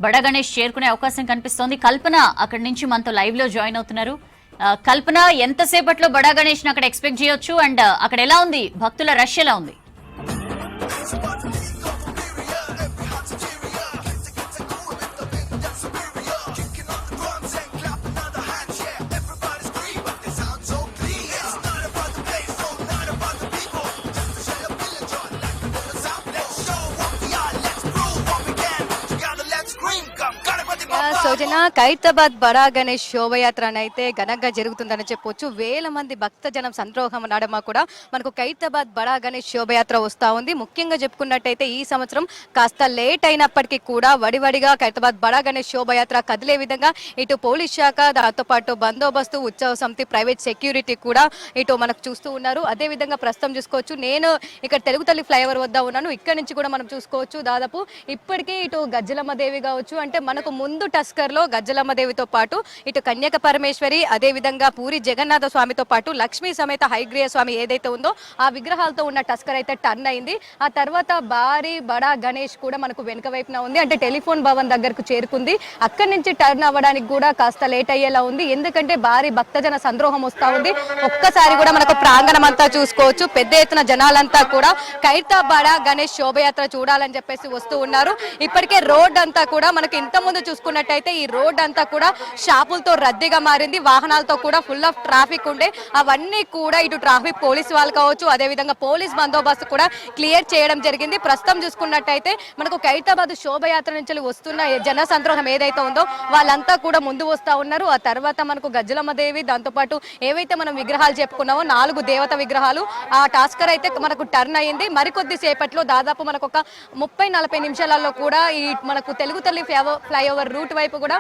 బడా గణేష్ చేరుకునే అవకాశం కనిపిస్తోంది. కల్పన అక్కడి నుంచి మనతో లైవ్ లో జాయిన్ అవుతున్నారు. కల్పన, ఎంతసేపట్లో బడా గణేష్ అక్కడ ఎక్స్పెక్ట్ చేయొచ్చు అండ్ అక్కడ ఎలా ఉంది, భక్తుల రష్ ఎలా ఉంది? సౌజన్య, ఖైరతాబాద్ బడా గణేష్ శోభయాత్ర అయితే ఘనంగా జరుగుతుందని చెప్పొచ్చు. వేల మంది భక్తజనం సంద్రోహం నడమ కూడా మనకు ఖైరతాబాద్ బడా గణేష్ శోభయాత్ర వస్తూ ఉంది. ముఖ్యంగా చెప్పుకున్నట్టయితే ఈ సంవత్సరం కాస్త లేట్ అయినప్పటికీ కూడా వడివడిగా ఖైరతాబాద్ బడా గణేష్ శోభయాత్ర కదిలే విధంగా ఇటు పోలీస్ శాఖ, దాంతో పాటు బందోబస్తు, ఉత్సవ సమితి, ప్రైవేట్ సెక్యూరిటీ కూడా ఇటు మనకు చూస్తూ ఉన్నారు. అదేవిధంగా ప్రస్తుతం చూసుకోవచ్చు, నేను ఇక్కడ తెలుగు తల్లి ఫ్లైఓవర్ వద్ద ఉన్నాను. ఇక్కడ నుంచి కూడా మనం చూసుకోవచ్చు, దాదాపు ఇప్పటికే ఇటు గజ్జలమ్మ దేవి కావచ్చు, అంటే మనకు ముందు టస్కర్లో గజ్జలమ్మ దేవితో పాటు ఇటు కన్యక పరమేశ్వరి, అదేవిధంగా పూరి జగన్నాథ స్వామితో పాటు లక్ష్మీ సమేత హైగ్రీయ స్వామి ఏదైతే ఉందో ఆ విగ్రహాలతో ఉన్న టస్కర్ అయితే టర్న్ అయింది. ఆ తర్వాత భారీ బడా గణేష్ కూడా మనకు వెనుక వైపున ఉంది, అంటే టెలిఫోన్ భవన్ దగ్గరకు చేరుకుంది. అక్కడి నుంచి టర్న్ అవ్వడానికి కూడా కాస్త లేట్ అయ్యేలా ఉంది, ఎందుకంటే భారీ భక్తజన సంద్రోహం వస్తూ ఉంది. ఒక్కసారి కూడా మనకు ప్రాంగణం అంతా చూసుకోవచ్చు, పెద్ద ఎత్తున జనాలంతా కూడా ఖైరతాబాద్ బడా గణేష్ శోభయాత్ర చూడాలని చెప్పేసి వస్తూ ఉన్నారు. ఇప్పటికే రోడ్ అంతా కూడా మనకి ఇంత ముందు చూసుకున్నట్టయితే ఈ రోడ్ అంతా కూడా షాపులతో రద్దీగా మారింది, వాహనాలతో కూడా ఫుల్ ఆఫ్ ట్రాఫిక్ ఉండే. అవన్నీ కూడా ఇటు ట్రాఫిక్ పోలీస్ వాళ్ళు కావచ్చు, అదేవిధంగా పోలీస్ బందోబస్తు కూడా క్లియర్ చేయడం జరిగింది. ప్రస్తుతం చూసుకున్నట్టయితే మనకు ఖైరతాబాద్ శోభయాత్ర నుంచి వస్తున్న జన సంద్రోహం ఏదైతే ఉందో వాళ్ళంతా కూడా ముందు వస్తూ ఉన్నారు. ఆ తర్వాత మనకు గజ్జలమ్మ దేవి, దాంతోపాటు ఏవైతే మనం విగ్రహాలు చెప్పుకున్నామో 4 దేవత విగ్రహాలు, ఆ టాస్కర్ అయితే మనకు టర్న్ అయ్యింది. మరికొద్ది సేపట్లో దాదాపు మనకు ఒక 30-40 నిమిషాలలో కూడా ఈ మనకు తెలుగు తల్లి ఫ్లైఓవర్ రూట్ వైపు కూడా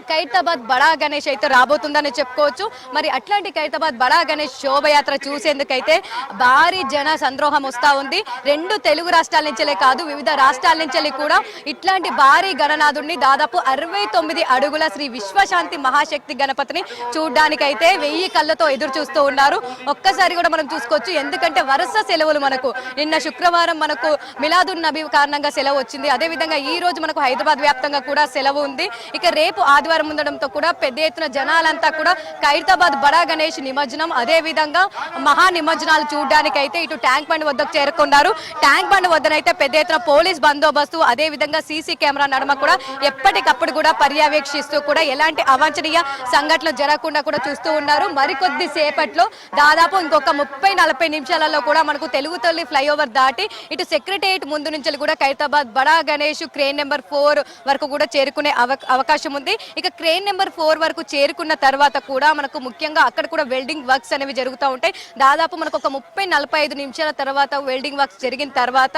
ఖైరతాబాద్ బడా గణేష్ అయితే రాబోతుందని చెప్పుకోవచ్చు. మరి అట్లాంటి ఖైరతాబాద్ బడా గణేష్ శోభయాత్ర చూసేందుకైతే భారీ జన సంద్రోహం వస్తూ ఉంది. 2 తెలుగు రాష్ట్రాల నుంచే కాదు, వివిధ రాష్ట్రాల నుంచి కూడా ఇట్లాంటి భారీ గణనాథుడిని, దాదాపు 69 అడుగుల శ్రీ విశ్వశాంతి మహాశక్తి గణపతిని చూడడానికైతే 1000 కళ్ళతో ఎదురు చూస్తూ ఉన్నారు. ఒక్కసారి కూడా మనం చూసుకోవచ్చు, ఎందుకంటే వరుస సెలవులు మనకు నిన్న శుక్రవారం మనకు మిలాదున్ నబీ కారణంగా సెలవు వచ్చింది. అదేవిధంగా ఈ రోజు మనకు హైదరాబాద్ వ్యాప్తంగా కూడా సెలవు ఉంది. ఇక రేపు ఆదివారం ఉండడంతో కూడా పెద్ద ఎత్తున జనాలంతా కూడా ఖైరతాబాద్ బడా గణేష్ నిమజ్జనం, అదే విధంగా మహా నిమజ్జనాలు చూడడానికి అయితే ఇటు ట్యాంక్ బండ్ వద్దకు చేరుకున్నారు. ట్యాంక్ బండ్ వద్దనైతే పెద్ద ఎత్తున పోలీస్ బందోబస్తు, అదే విధంగా సీసీ కెమెరా నడుమ కూడా ఎప్పటికప్పుడు కూడా పర్యవేక్షిస్తూ కూడా ఎలాంటి అవాంఛనీయ సంఘటనలు జరగకుండా కూడా చూస్తూ ఉన్నారు. మరికొద్ది సేపట్లో దాదాపు ఇంకొక 30-40 నిమిషాలలో కూడా మనకు తెలుగు తల్లి ఫ్లైఓవర్ దాటి ఇటు సెక్రటేరియట్ ముందు నుంచి కూడా ఖైరతాబాద్ బడా గణేష్ క్రేన్ నెంబర్ 4 వరకు కూడా చేరుకునే అవకాశం ఉంది. ఇక క్రేన్ నెంబర్ 4 వరకు చేరుకున్న తర్వాత కూడా మనకు ముఖ్యంగా అక్కడ కూడా వెల్డింగ్ వర్క్స్ అనేవి జరుగుతూ ఉంటాయి. దాదాపు మనకు ఒక 30-45 నిమిషాల తర్వాత వెల్డింగ్ వర్క్స్ జరిగిన తర్వాత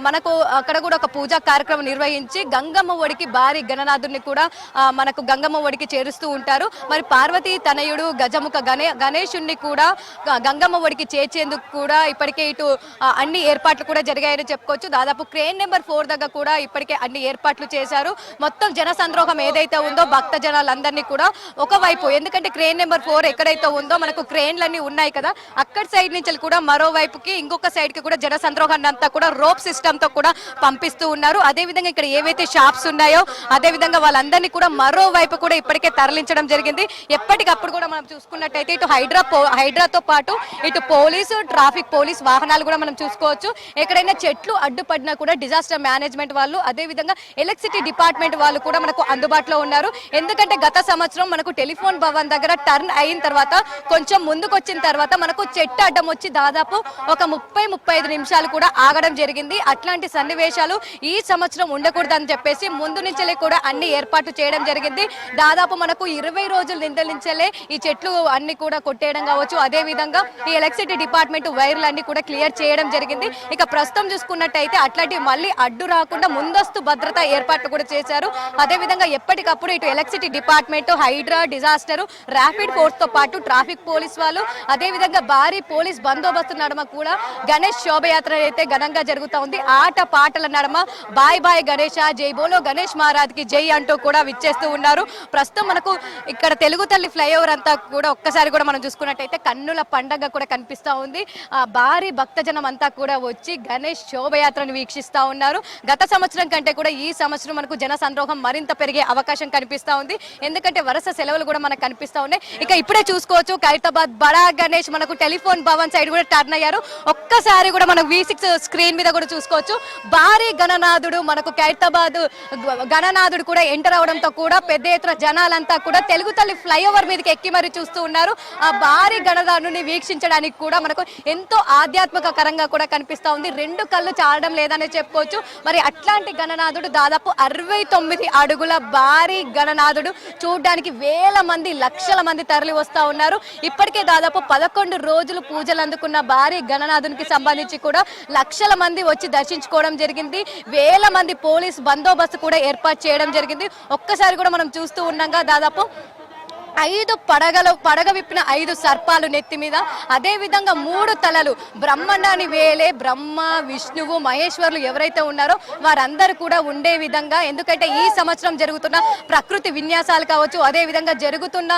మనకు అక్కడ కూడా ఒక పూజా కార్యక్రమం నిర్వహించి గంగమ్మ ఒడికి భారీ గణనాథుడిని కూడా మనకు గంగమ్మ ఒడికి చేరుస్తూ ఉంటారు. మరి పార్వతీ తనయుడు గజముఖ గణేశుణ్ణి కూడా గంగమ్మ ఒడికి చేర్చేందుకు కూడా ఇప్పటికే ఇటు అన్ని ఏర్పాట్లు కూడా జరిగాయని చెప్పుకోవచ్చు. దాదాపు క్రేన్ నెంబర్ 4 దగ్గర కూడా ఇప్పటికే అన్ని ఏర్పాట్లు చేశారు. మొత్తం జన సంద్రోహం ఏదైతే ఉందో భక్త జనాలందరినీ కూడా ఒకవైపు, ఎందుకంటే క్రేన్ నెంబర్ 4 ఎక్కడైతే ఉందో మనకు క్రేన్లన్నీ ఉన్నాయి కదా, అక్కడ సైడ్ నుంచి కూడా మరోవైపుకి ఇంకొక సైడ్ కి కూడా జన సంద్రోహాన్ని అంతా కూడా రోప్ సిస్టమ్ తో కూడా పంపిస్తూ ఉన్నారు. అదే విధంగా ఇక్కడ ఏవైతే షాప్స్ ఉన్నాయో అదే విధంగా వాళ్ళందరినీ కూడా మరోవైపు కూడా ఇప్పటికే తరలించడం జరిగింది. ఎప్పటికప్పుడు కూడా మనం చూసుకున్నట్టయితే ఇటు హైడ్రాతో పాటు ఇటు పోలీసు, ట్రాఫిక్ పోలీస్ వాహనాలు కూడా మనం చూసుకోవచ్చు. ఎక్కడైనా చెట్లు అడ్డుపడినా కూడా డిజాస్టర్ మేనేజ్మెంట్ వాళ్ళు, అదే విధంగా ఎలక్ట్రిసిటీ డిపార్ట్మెంట్ వాళ్ళు కూడా మనకు అందుబాటులో ఉన్నారు. ఎందుకంటే గత సంవత్సరం మనకు టెలిఫోన్ భవన్ దగ్గర టర్న్ అయిన తర్వాత కొంచెం ముందుకు వచ్చిన తర్వాత మనకు చెట్టు అడ్డం వచ్చి దాదాపు ఒక 30-35 నిమిషాలు కూడా ఆగడం జరిగింది. అట్లాంటి సన్నివేశాలు ఈ సంవత్సరం ఉండకూడదని చెప్పేసి ముందు నుంచే కూడా అన్ని ఏర్పాటు చేయడం జరిగింది. దాదాపు మనకు 20 రోజుల నిందలించలే ఈ చెట్లు అన్ని కూడా కొట్టేయడం కావచ్చు, అదే విధంగా ఈ ఎలక్ట్రిసిటీ డిపార్ట్మెంట్ వైర్లు అన్ని కూడా క్లియర్ చేయడం జరిగింది. ఇక ప్రస్తుతం చూసుకున్నట్టయితే అట్లాంటివి మళ్ళీ అడ్డు రాకుండా ముందస్తు భద్రతా ఏర్పాట్లు కూడా చేశారు. అదే విధంగా ఎప్పటికప్పుడు ఇటు electricity department, Hydraa, disaster, rapid force తో పాటు ట్రాఫిక్ పోలీస్ వాళ్ళు, అదే విధంగా భారీ పోలీస్ బందోబస్తు నడుమ కూడా గణేష్ శోభయాత్ర అయితే ఘనంగా జరుగుతూ ఉంది. ఆట పాటల నడుమ బాయ్ బాయ్ గణేష, జై బోలో గణేష్ మహారాజ్ కి జై అంటూ కూడా విచ్చేస్తూ ఉన్నారు. ప్రస్తుతం మనకు ఇక్కడ తెలుగు తల్లి ఫ్లైఓవర్ అంతా కూడా ఒక్కసారి కూడా మనం చూసుకున్నట్టయితే కన్నుల పండగ కూడా కనిపిస్తా ఉంది. భారీ భక్తజనం అంతా కూడా వచ్చి గణేష్ శోభయాత్రను వీక్షిస్తా ఉన్నారు. గత సంవత్సరం కంటే కూడా ఈ సంవత్సరం మనకు జన సంద్రోహం మరింత పెరిగే అవకాశం కనిపిస్తా ఉంది. ఎందుకంటే వరుస సెలవులు కూడా మనకు కనిపిస్తా ఉన్నాయి. ఇక ఇప్పుడే చూసుకోవచ్చు ఖైరతాబాద్ బడా గణేష్ మనకు టెలిఫోన్ భవన్ సైడ్ కూడా టర్న్ అయ్యారు. ఒక్కసారి కూడా మనం V6 స్క్రీన్ మీద కూడా చూసుకోవచ్చు. భారీ గణనాథుడు మనకు ఖైరతాబాద్ గణనాథుడు కూడా ఎంటర్ అవడంతో కూడా పెద్ద ఎత్తున జనాలంతా కూడా తెలుగు తల్లి ఫ్లైఓవర్ మీదకి ఎక్కి మరి చూస్తూ ఉన్నారు. ఆ భారీ గణనాథుడిని వీక్షించడానికి కూడా మనకు ఎంతో ఆధ్యాత్మికకరంగా కూడా కనిపిస్తా ఉంది. రెండు కళ్ళు చాలడం లేదని చెప్పుకోవచ్చు. మరి అట్లాంటి గణనాథుడు దాదాపు 69 అడుగుల భారీ గణనాథుడు చూడడానికి వేల మంది, లక్షల మంది తరలి వస్తా ఉన్నారు. ఇప్పటికే దాదాపు 11 రోజులు పూజలు అందుకున్న భారీ గణనాథునికి సంబంధించి కూడా లక్షల మంది వచ్చి దర్శించుకోవడం జరిగింది. వేల మంది పోలీస్ బందోబస్తు కూడా ఏర్పాటు చేయడం జరిగింది. ఒక్కసారి కూడా మనం చూస్తూ ఉన్నాగా దాదాపు 5 పడగ విప్పిన 5 సర్పాలు నెత్తి మీద, అదే విధంగా 3 తలలు బ్రహ్మాండాన్ని వేలే బ్రహ్మ, విష్ణువు, మహేశ్వరులు ఎవరైతే ఉన్నారో వారందరూ కూడా ఉండే విధంగా, ఎందుకంటే ఈ సంవత్సరం జరుగుతున్న ప్రకృతి విన్యాసాలు కావచ్చు, అదే విధంగా జరుగుతున్న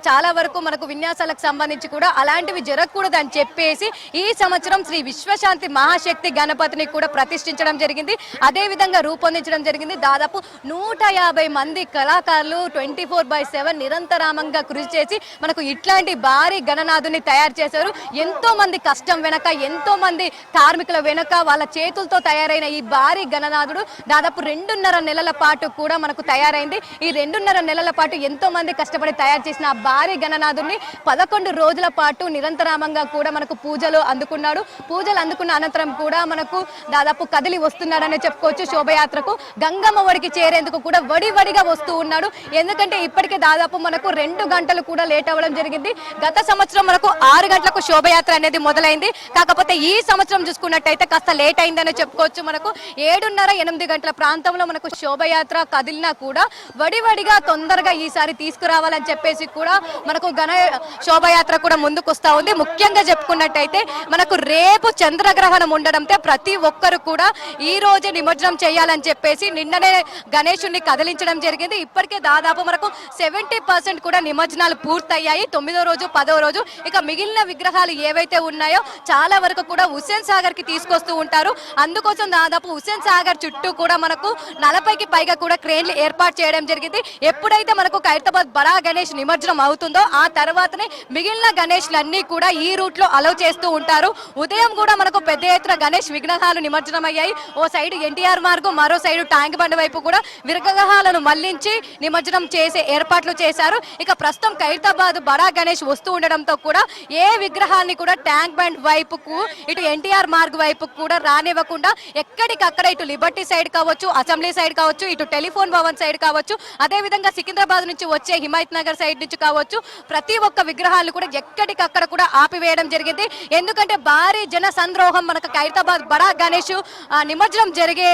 చాలా వరకు మనకు విన్యాసాలకు సంబంధించి కూడా అలాంటివి జరగకూడదు అని చెప్పేసి ఈ సంవత్సరం శ్రీ విశ్వశాంతి మహాశక్తి గణపతిని కూడా ప్రతిష్ఠించడం జరిగింది. అదే విధంగా రూపొందించడం జరిగింది. దాదాపు 150 మంది కళాకారులు 24/7 నిరంతరామంగా కృషి చేసి మనకు ఇట్లాంటి భారీ గణనాథుని తయారు చేశారు. ఎంతో మంది కష్టం వెనక, ఎంతో మంది కార్మికుల వెనక వాళ్ళ చేతులతో తయారైన ఈ భారీ గణనాథుడు దాదాపు 2.5 నెలల పాటు కూడా మనకు తయారైంది. ఈ 2.5 నెలల పాటు ఎంతో మంది కష్టపడి తయారు చేసిన ఆ భారీ గణనాథుడిని 11 రోజుల పాటు నిరంతరామంగా కూడా మనకు పూజలు అందుకున్నాడు. పూజలు అందుకున్న అనంతరం కూడా మనకు దాదాపు కదిలి వస్తున్నాడనే చెప్పుకోవచ్చు. శోభయాత్రకు గంగమ్మ ఒడికి చేరేందుకు కూడా వడివడిగా వస్తూ ఉన్నాడు. ఎందుకంటే ఇప్పటికే దాదాపు మనకు 2 గంటలు కూడా లేట్ అవ్వడం జరిగింది. గత సంవత్సరం మనకు 6 గంటలకు శోభయాత్ర అనేది మొదలైంది. కాకపోతే ఈ సంవత్సరం చూసుకున్నట్టయితే కాస్త లేట్ అయిందని చెప్పుకోవచ్చు. మనకు 7:30-8 గంటల ప్రాంతంలో మనకు శోభయాత్ర కదిలినా కూడా వడివడిగా తొందరగా ఈసారి తీసుకురావాలని చెప్పేసి కూడా మనకు శోభయాత్ర కూడా ముందుకు వస్తా ఉంది. ముఖ్యంగా చెప్పుకున్నట్టయితే మనకు రేపు చంద్రగ్రహణం ఉండడంతో ప్రతి ఒక్కరు కూడా ఈ రోజే నిమజ్జనం చేయాలని చెప్పేసి నిన్ననే గణేశుడిని కదిలించడం జరిగింది. ఇప్పటికే దాదాపు మనకు 70% కూడా నిమజ్జనాలు పూర్తయ్యాయి. 9వ రోజు, 10వ రోజు. ఇక మిగిలిన విగ్రహాలు ఏవైతే ఉన్నాయో చాలా వరకు కూడా హుస్సేన్ సాగర్ కి తీసుకొస్తూ ఉంటారు. అందుకోసం దాదాపు హుస్సేన్ సాగర్ చుట్టూ కూడా మనకు 40కి పైగా కూడా క్రేన్లు ఏర్పాటు చేయడం జరిగింది. ఎప్పుడైతే మనకు ఖైరతాబాద్ బడా గణేష్ నిమజ్జనం అవుతుందో ఆ తర్వాతనే మిగిలిన గణేష్లన్నీ కూడా ఈ రూట్ లో అలౌ చేస్తూ ఉంటారు. ఉదయం కూడా మనకు పెద్ద ఎత్తున గణేష్ విగ్రహాలు నిమజ్జనం అయ్యాయి. ఓ సైడ్ ఎన్టీఆర్ మార్గం, మరో సైడ్ ట్యాంక్ బండ్ వైపు కూడా విగ్రహాలను మళ్లించి నిమజ్జనం చేసే ఏర్పాట్లు చేశారు. ఇక ప్రస్తుతం ఖైరతాబాద్ బడా గణేష్ వస్తూ ఉండడంతో కూడా ఏ విగ్రహాన్ని కూడా ట్యాంక్ బండ్ వైపుకు, ఇటు ఎన్టీఆర్ మార్గ్ వైపు కూడా రానివ్వకుండా ఎక్కడికక్కడ ఇటు లిబర్టీ సైడ్ కావచ్చు, అసెంబ్లీ సైడ్ కావచ్చు, ఇటు టెలిఫోన్ భవన్ సైడ్ కావచ్చు, అదే విధంగా సికింద్రాబాద్ నుంచి వచ్చే హిమాయత్ నగర్ సైడ్ నుంచి కావచ్చు, ప్రతి ఒక్క విగ్రహాలు కూడా ఎక్కడికక్కడ కూడా ఆపివేయడం జరిగింది. ఎందుకంటే భారీ జన సంద్రోహం మనకు ఖైరతాబాద్ బడా గణేష్ నిమజ్జనం జరిగే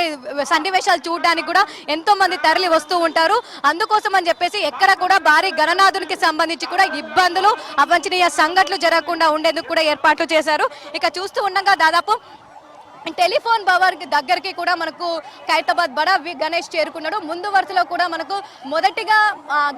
సన్నివేశాలు చూడడానికి కూడా ఎంతో మంది తరలి వస్తూ ఉంటారు. అందుకోసం అని చెప్పేసి ఎక్కడ కూడా భారీ గణనాథునికి సంబంధించి కూడా ఇబ్బందులు, అవాంఛనీయ సంఘటనలు జరగకుండా ఉండేందుకు కూడా ఏర్పాట్లు చేశారు. ఇక చూస్తూ ఉండగా దాదాపు టెలిఫోన్ భవన్ దగ్గరికి కూడా మనకు ఖైరతాబాద్ బడా గణేష్ చేరుకున్నాడు. ముందు వరుసలో కూడా మనకు మొదటిగా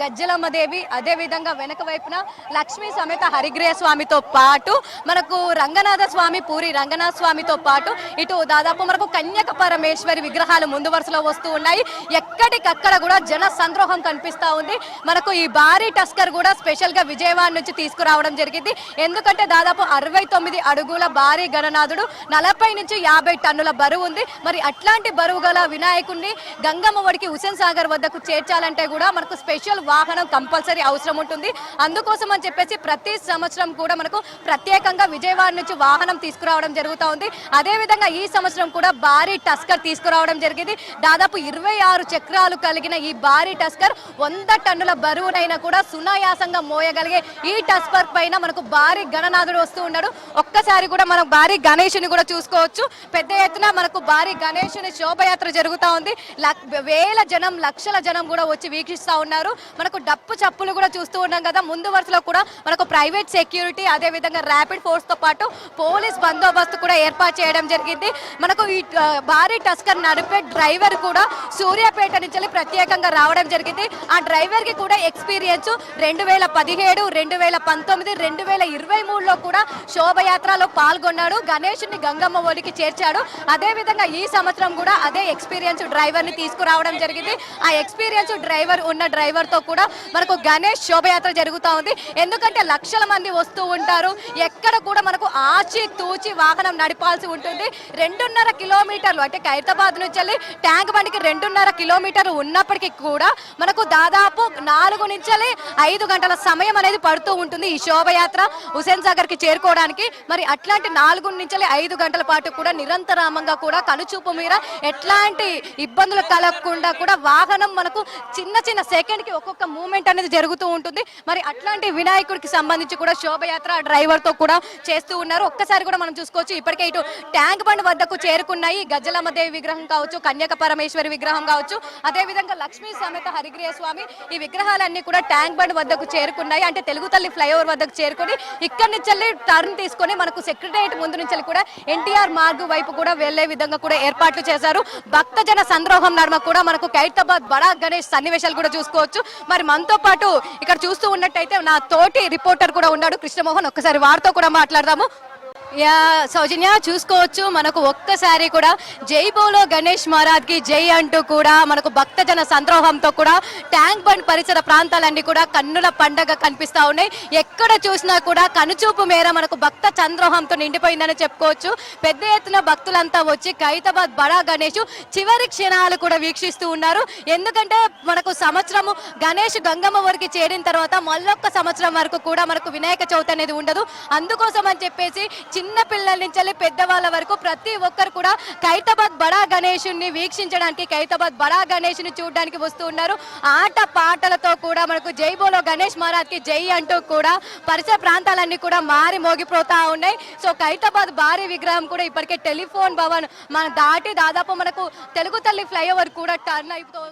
గజ్జలమ్మదేవి, అదే విధంగా వెనక వైపున లక్ష్మీ సమేత హరిగ్రహ స్వామితో పాటు మనకు రంగనాథ స్వామి, పూరి రంగనాథ స్వామితో పాటు ఇటు దాదాపు మనకు కన్యక పరమేశ్వరి విగ్రహాలు ముందు వరుసలో వస్తూ ఉన్నాయి. ఎక్కడికక్కడ కూడా జన సంద్రోహం కనిపిస్తా ఉంది. మనకు ఈ భారీ టస్కర్ కూడా స్పెషల్ గా విజయవాడ నుంచి తీసుకురావడం జరిగింది. ఎందుకంటే దాదాపు 69 అడుగుల భారీ గణనాథుడు, 40 నుంచి 50 టన్నుల బరువు ఉంది. మరి అట్లాంటి బరువు గల వినాయకుడిని గంగమ్మ ఒడికి హుస్సేన్ సాగర్ వద్దకు చేర్చాలంటే కూడా మనకు స్పెషల్ వాహనం కంపల్సరీ అవసరం ఉంటుంది. అందుకోసం అని చెప్పేసి ప్రతి సంవత్సరం కూడా మనకు ప్రత్యేకంగా విజయవాడ నుంచి వాహనం తీసుకురావడం జరుగుతూ ఉంది. అదే విధంగా ఈ సంవత్సరం కూడా భారీ టస్కర్ తీసుకురావడం జరిగింది. దాదాపు 26 చక్రాలు కలిగిన ఈ భారీ టస్కర్ 100 టన్నుల బరువునైనా కూడా సునాయాసంగా మోయగలిగే ఈ టస్కర్ పైన మనకు భారీ గణనాథుడు వస్తూ ఉన్నాడు. ఒక్కసారి కూడా మనం భారీ గణేశుని కూడా చూసుకోవచ్చు. పెద్ద ఎత్తున మనకు భారీ గణేశుని శోభయాత్ర జరుగుతూ ఉంది. వేల జనం, లక్షల జనం కూడా వచ్చి వీక్షిస్తూ ఉన్నారు. మనకు డప్పు చప్పులు కూడా చూస్తూ ఉన్నాం కదా. ముందు వరుసలో కూడా మనకు ప్రైవేట్ సెక్యూరిటీ, అదే విధంగా ర్యాపిడ్ ఫోర్స్ తో పాటు పోలీస్ బందోబస్తు కూడా ఏర్పాటు చేయడం జరిగింది. మనకు ఈ భారీ టస్కర్ నడిపే డ్రైవర్ కూడా సూర్యాపేట నుంచి ప్రత్యేకంగా రావడం జరిగింది. ఆ డ్రైవర్ కి కూడా ఎక్స్పీరియన్స్ 2017, 2019, 2023లో కూడా శోభయాత్రలో పాల్గొన్నాడు. గణేశుని గంగమ్మ ఒడికి చేర్చాడు. అదే విధంగా ఈ సంవత్సరం కూడా అదే ఎక్స్పీరియన్స్ డ్రైవర్ ని తీసుకురావడం జరిగింది. ఆ ఎక్స్పీరియన్స్ డ్రైవర్ ఉన్న డ్రైవర్ తో కూడా మనకు గణేష్ శోభయాత్ర జరుగుతూ ఉంది. ఎందుకంటే లక్షల మంది వస్తూ ఉంటారు. ఎక్కడ కూడా మనకు ఆచి తూచి వాహనం నడిపాల్సి ఉంటుంది. 2.5 కిలోమీటర్లు అంటే ఖైరతాబాద్ నుంచి ట్యాంక్ బండికి 2.5 కిలోమీటర్లు ఉన్నప్పటికీ కూడా మనకు దాదాపు 4 నుంచి 5 గంటల సమయం అనేది పడుతూ ఉంటుంది ఈ శోభయాత్ర హుసేన్ సాగర్ కి చేరుకోవడానికి. మరి అట్లాంటి 4 నుంచి 5 గంటల పాటు కూడా నిరంతరామంగా కూడా కనుచూపు మీర ఎట్లాంటి ఇబ్బందులు కలగకుండా కూడా వాహనం మనకు చిన్న చిన్న సెకండ్ కి ఒక్కొక్క మూమెంట్ అనేది జరుగుతూ ఉంటుంది. మరి అట్లాంటి వినాయకుడికి సంబంధించి కూడా శోభయాత్ర డ్రైవర్ తో కూడా చేస్తూ ఉన్నారు. ఒక్కసారి కూడా మనం చూసుకోవచ్చు. ఇప్పటికే ఇటు ట్యాంక్ బండ్ వద్దకు చేరుకున్నాయి గజ్జలమ్మదేవి విగ్రహం కావచ్చు, కన్యక పరమేశ్వరి విగ్రహం కావచ్చు, అదే విధంగా లక్ష్మీ సమేత హరిగ్రీవ స్వామి ఈ విగ్రహాలన్నీ కూడా ట్యాంక్ బండ్ వద్దకు చేరుకున్నాయి. అంటే తెలుగు తల్లి ఫ్లైఓవర్ వద్దకు చేరుకుని ఇక్కడి నుంచి టర్న్ తీసుకొని మనకు సెక్రటరియట్ ముందు నుంచి కూడా ఎన్టీఆర్ మార్గు వైపు కూడా వెళ్లే విధంగా కూడా ఏర్పాట్లు చేశారు. భక్తజన సంద్రోహం నడుమ కూడా మనకు ఖైరతాబాద్ బడా గణేష్ సన్నివేశాలు కూడా చూసుకోవచ్చు. మరి మనతో పాటు ఇక్కడ చూస్తూ ఉన్నట్టయితే నా తోటి రిపోర్టర్ కూడా ఉన్నాడు కృష్ణమోహన్. ఒక్కసారి వారితో కూడా మాట్లాడదాము. సౌజన్య చూసుకోవచ్చు, మనకు ఒక్కసారి కూడా జై బోలో గణేష్ మహారాజ్ కి జై అంటూ కూడా మనకు భక్తజన సంద్రోహంతో కూడా ట్యాంక్ బండ్ పరిసర ప్రాంతాలన్నీ కూడా కన్నుల పండగ కనిపిస్తా ఉన్నాయి. ఎక్కడ చూసినా కూడా కనుచూపు మేర మనకు భక్త సంద్రోహంతో నిండిపోయిందని చెప్పుకోవచ్చు. పెద్ద ఎత్తున భక్తులంతా వచ్చి ఖైరతాబాద్ బడా గణేష్ చివరి క్షణాలు కూడా వీక్షిస్తూ ఉన్నారు. ఎందుకంటే మనకు సంవత్సరము గణేష్ గంగమ్మ వరకు చేరిన తర్వాత మళ్ళొక్క సంవత్సరం వరకు కూడా మనకు వినాయక చవితి అనేది ఉండదు. అందుకోసం అని చెప్పేసి చిన్న పిల్లల నుంచి పెద్దవాళ్ళ వరకు ప్రతి ఒక్కరు కూడా ఖైరతాబాద్ బడా గణేశుని వీక్షించడానికి, ఖైరతాబాద్ బడా గణేశుని చూడడానికి వస్తూ ఉన్నారు. ఆట పాటలతో కూడా మనకు జై బోలో గణేష్ మహారాజ్ కి జై అంటూ కూడా పరిసర ప్రాంతాలన్నీ కూడా మారి మోగిపోతా ఉన్నాయి. సో ఖైరతాబాద్ భారీ విగ్రహం కూడా ఇప్పటికే టెలిఫోన్ భవన్ మన దాటి దాదాపు మనకు తెలుగు తల్లి ఫ్లైఓవర్ కూడా టర్న్ అయిపోతుంది.